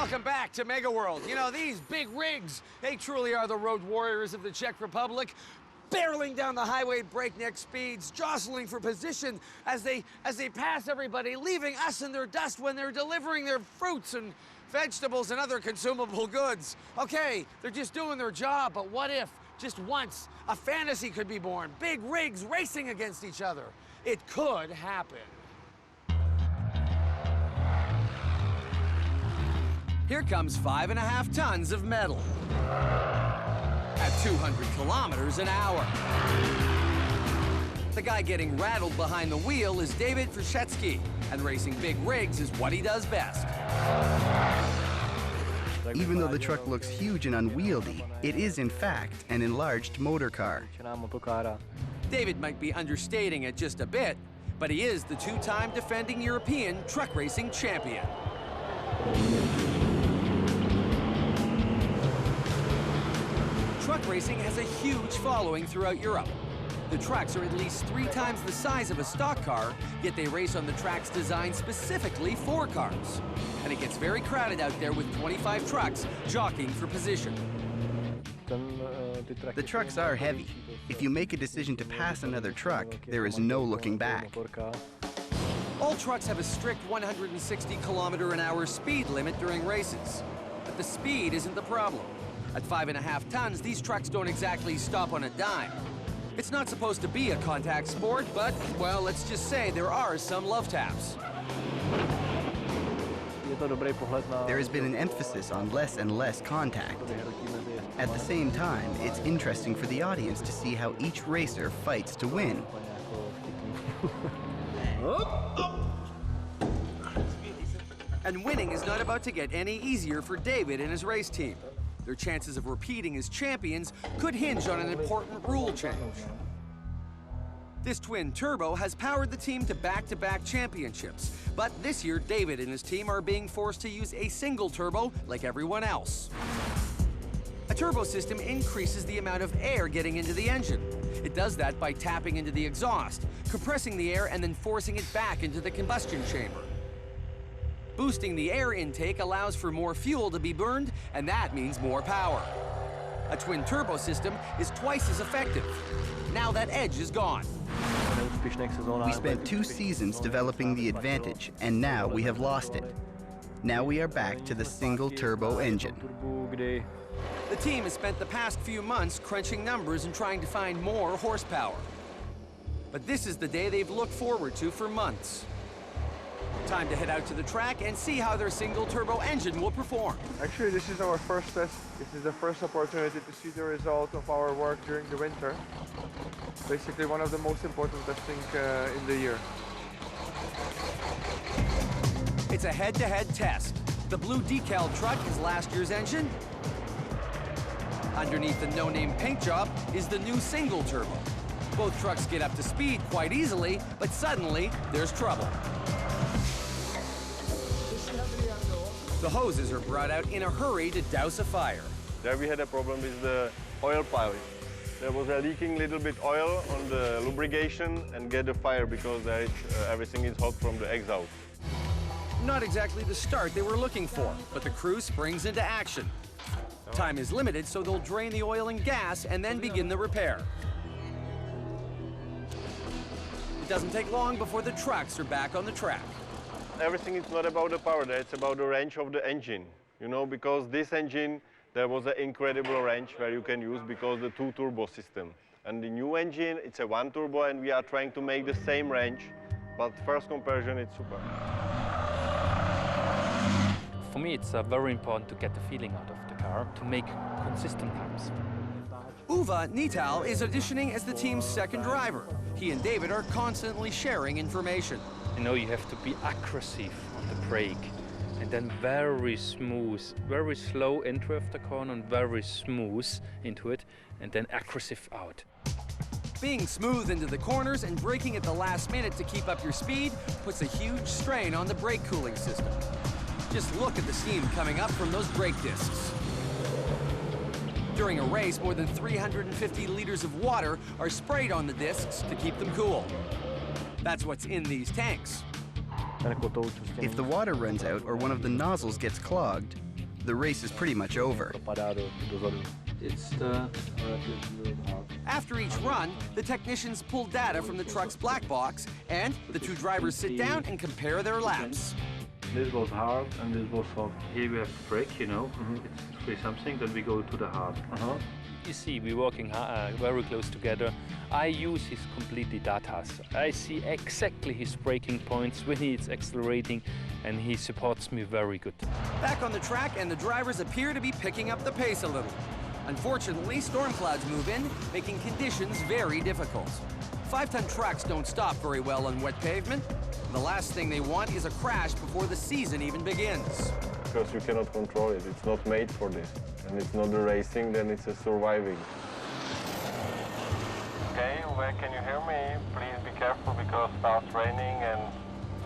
Welcome back to Mega World. You know, these big rigs, they truly are the road warriors of the Czech Republic, barreling down the highway at breakneck speeds, jostling for position as they pass everybody, leaving us in their dust when they're delivering their fruits and vegetables and other consumable goods. Okay, they're just doing their job, but what if, just once, a fantasy could be born? Big rigs racing against each other. It could happen. Here comes 5.5 tons of metal at 200 kilometers an hour. The guy getting rattled behind the wheel is David Vršecký, and racing big rigs is what he does best. Even though the truck looks huge and unwieldy, it is in fact an enlarged motor car. David might be understating it just a bit, but he is the two-time defending European truck racing champion. Truck racing has a huge following throughout Europe. The trucks are at least 3 times the size of a stock car, yet they race on the tracks designed specifically for cars. And it gets very crowded out there with 25 trucks jockeying for position. The trucks are heavy. If you make a decision to pass another truck, there is no looking back. All trucks have a strict 160-kilometer-an-hour speed limit during races. But the speed isn't the problem. At 5.5 tons, these trucks don't exactly stop on a dime. It's not supposed to be a contact sport, but, well, let's just say there are some love taps. There has been an emphasis on less and less contact. At the same time, it's interesting for the audience to see how each racer fights to win. And winning is not about to get any easier for David and his race team. Their chances of repeating as champions could hinge on an important rule change. This twin turbo has powered the team to back-to-back championships, but this year David and his team are being forced to use a single turbo like everyone else. A turbo system increases the amount of air getting into the engine. It does that by tapping into the exhaust, compressing the air, and then forcing it back into the combustion chamber. Boosting the air intake allows for more fuel to be burned, and that means more power. A twin turbo system is twice as effective. Now that edge is gone. We spent 2 seasons developing the advantage, and now we have lost it. Now we are back to the single turbo engine. The team has spent the past few months crunching numbers and trying to find more horsepower. But this is the day they've looked forward to for months. Time to head out to the track and see how their single turbo engine will perform. Actually, this is our first test. This is the first opportunity to see the result of our work during the winter. Basically one of the most important testing in the year. It's a head-to-head test. The blue decal truck is last year's engine. Underneath the no-name paint job is the new single turbo. Both trucks get up to speed quite easily, but suddenly there's trouble. The hoses are brought out in a hurry to douse a fire. There we had a problem with the oil pipe. There was a leaking little bit oil on the lubrication and get a fire because everything is hot from the exhaust. Not exactly the start they were looking for, but the crew springs into action. Time is limited, so they'll drain the oil and gas and then begin the repair. It doesn't take long before the trucks are back on the track. Everything is not about the power, it's about the range of the engine. You know, because this engine, there was an incredible range where you can use because the 2 turbo system. And the new engine, it's a 1 turbo, and we are trying to make the same range, but first comparison, it's super. For me, it's very important to get the feeling out of the car, to make consistent times. Uwe Nital is auditioning as the team's second driver. He and David are constantly sharing information. You know, you have to be aggressive on the brake, and then very smooth, very slow entry of the corner and very smooth into it, and then aggressive out. Being smooth into the corners and braking at the last minute to keep up your speed puts a huge strain on the brake cooling system. Just look at the steam coming up from those brake discs. During a race, more than 350 liters of water are sprayed on the discs to keep them cool. That's what's in these tanks. If the water runs out or one of the nozzles gets clogged, the race is pretty much over. After each run, the technicians pull data from the truck's black box, and the two drivers sit down and compare their laps. This was hard and this was soft. Here we have the brake, you know, it's free something, then we go to the hard. You see, we're working very close together. I use his completely data. I see exactly his braking points, when he's accelerating, and he supports me very good. Back on the track, and the drivers appear to be picking up the pace a little. Unfortunately, storm clouds move in, making conditions very difficult. 5-ton trucks don't stop very well on wet pavement. The last thing they want is a crash before the season even begins. Because you cannot control it. It's not made for this. And it's not the racing, then it's a surviving. Okay, Uwe, can you hear me? Please be careful because it starts raining and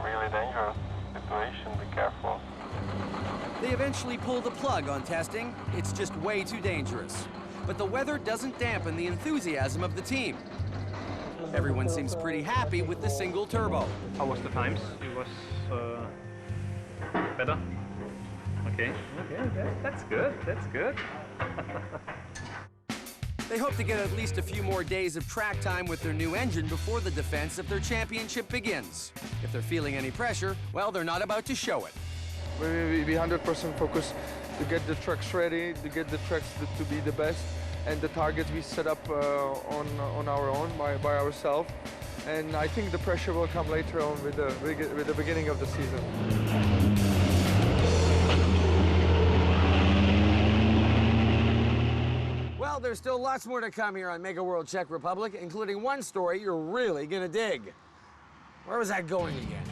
really dangerous situation. Be careful. They eventually pull the plug on testing. It's just way too dangerous. But the weather doesn't dampen the enthusiasm of the team. Everyone seems pretty happy with the single turbo. How was the times? It was better? Okay, that's good, that's good. They hope to get at least a few more days of track time with their new engine before the defense of their championship begins. If they're feeling any pressure, well, they're not about to show it. We be 100% focused to get the trucks ready, to get the trucks to be the best, and the targets we set up on our own, by ourselves. And I think the pressure will come later on with the beginning of the season. Well, there's still lots more to come here on Mega World Czech Republic, including one story you're really gonna dig. Where was that going again?